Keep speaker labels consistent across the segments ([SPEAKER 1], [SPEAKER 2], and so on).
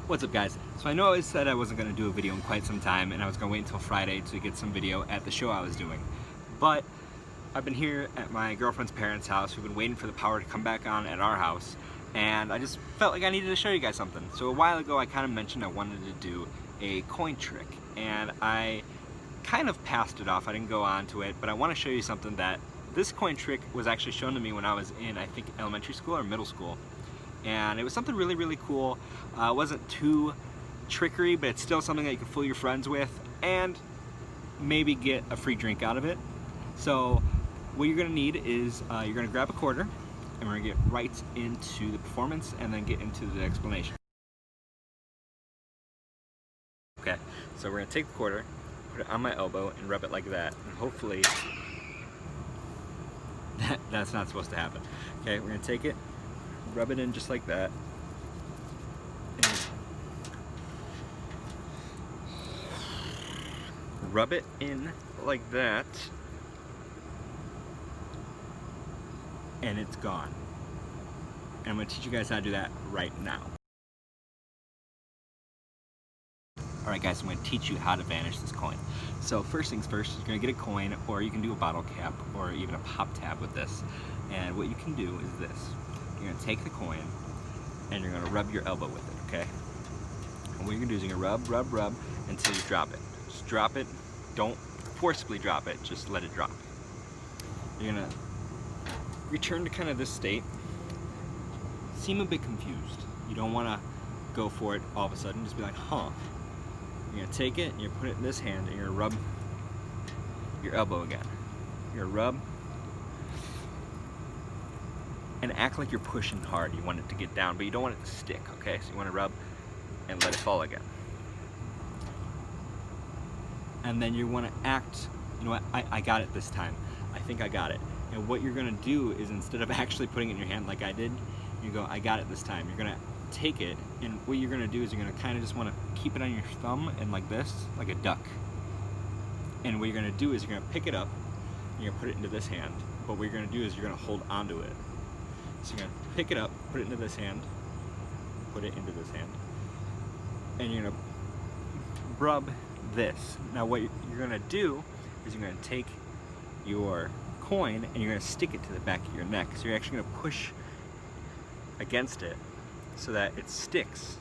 [SPEAKER 1] What's up, guys? So I know I said I wasn't going to do a video in quite some time and I was going to wait until Friday to get some video at the show I was doing. But I've been here at my girlfriend's parents' house. We've been waiting for the power to come back on at our house, and I just felt like I needed to show you guys something. So a while ago I kind of mentioned I wanted to do a coin trick, and I kind of passed it off. I didn't go on to it, but I want to show you something that this coin trick was actually shown to me when I was in, I think, elementary school or middle school. And it was something really, really cool. It wasn't too trickery, but it's still something that you can fool your friends with and maybe get a free drink out of it. So what you're gonna need is you're gonna grab a quarter, and we're gonna get right into the performance and then get into the explanation. Okay, so we're gonna take the quarter, put it on my elbow and rub it like that, and hopefully that's not supposed to happen. Okay, we're gonna take it, rub it in just like that, and rub it in like that, and it's gone. And I'm going to teach you guys how to do that right now. Alright guys, so I'm going to teach you how to vanish this coin. So first things first, you're going to get a coin, or you can do a bottle cap, or even a pop tab with this. And what you can do is this. You're going to take the coin, and you're going to rub your elbow with it, okay? And what you're going to do is you're going to rub until you drop it. Just drop it. Don't forcibly drop it, just let it drop. You're going to return to kind of this state. Seem a bit confused. You don't want to go for it all of a sudden. Just be like, huh. You're going to take it, and you're going to put it in this hand, and you're going to rub your elbow again. You're going to rub and act like you're pushing hard. You want it to get down, but you don't want it to stick, okay? So you want to rub and let it fall again. And then you want to act, you know what, I got it this time. I think I got it. And what you're going to do is, instead of actually putting it in your hand like I did, you go, I got it this time. You're going to take it, and what you're going to do is you're going to kind of just want to keep it on your thumb and like this, like a duck. And what you're going to do is you're going to pick it up, and you're going to put it into this hand. But what you're going to do is you're going to hold onto it. So you're going to pick it up, put it into this hand, put it into this hand, and you're going to rub this. Now what you're going to do is you're going to take your coin and you're going to stick it to the back of your neck. So you're actually going to push against it so that it sticks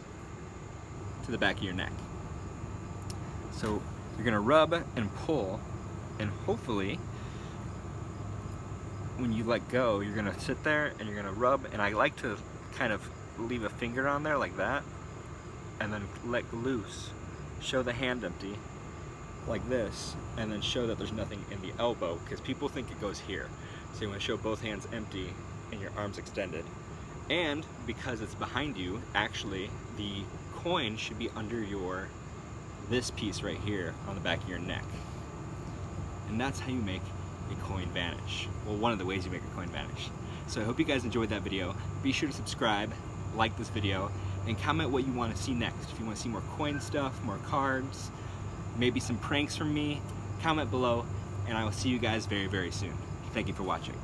[SPEAKER 1] to the back of your neck. So you're going to rub and pull, and hopefully when you let go, you're going to sit there and you're going to rub, and I like to kind of leave a finger on there like that and then let loose. Show the hand empty like this, and then show that there's nothing in the elbow, because people think it goes here. So you want to show both hands empty and your arms extended. And because it's behind you, actually the coin should be under this piece right here on the back of your neck. And that's how you make a coin vanish. Well, one of the ways you make a coin vanish. So I hope you guys enjoyed that video. Be sure to subscribe, like this video, and comment what you want to see next. If you want to see more coin stuff, more cards, maybe some pranks from me, comment below, and I will see you guys very, very soon. Thank you for watching.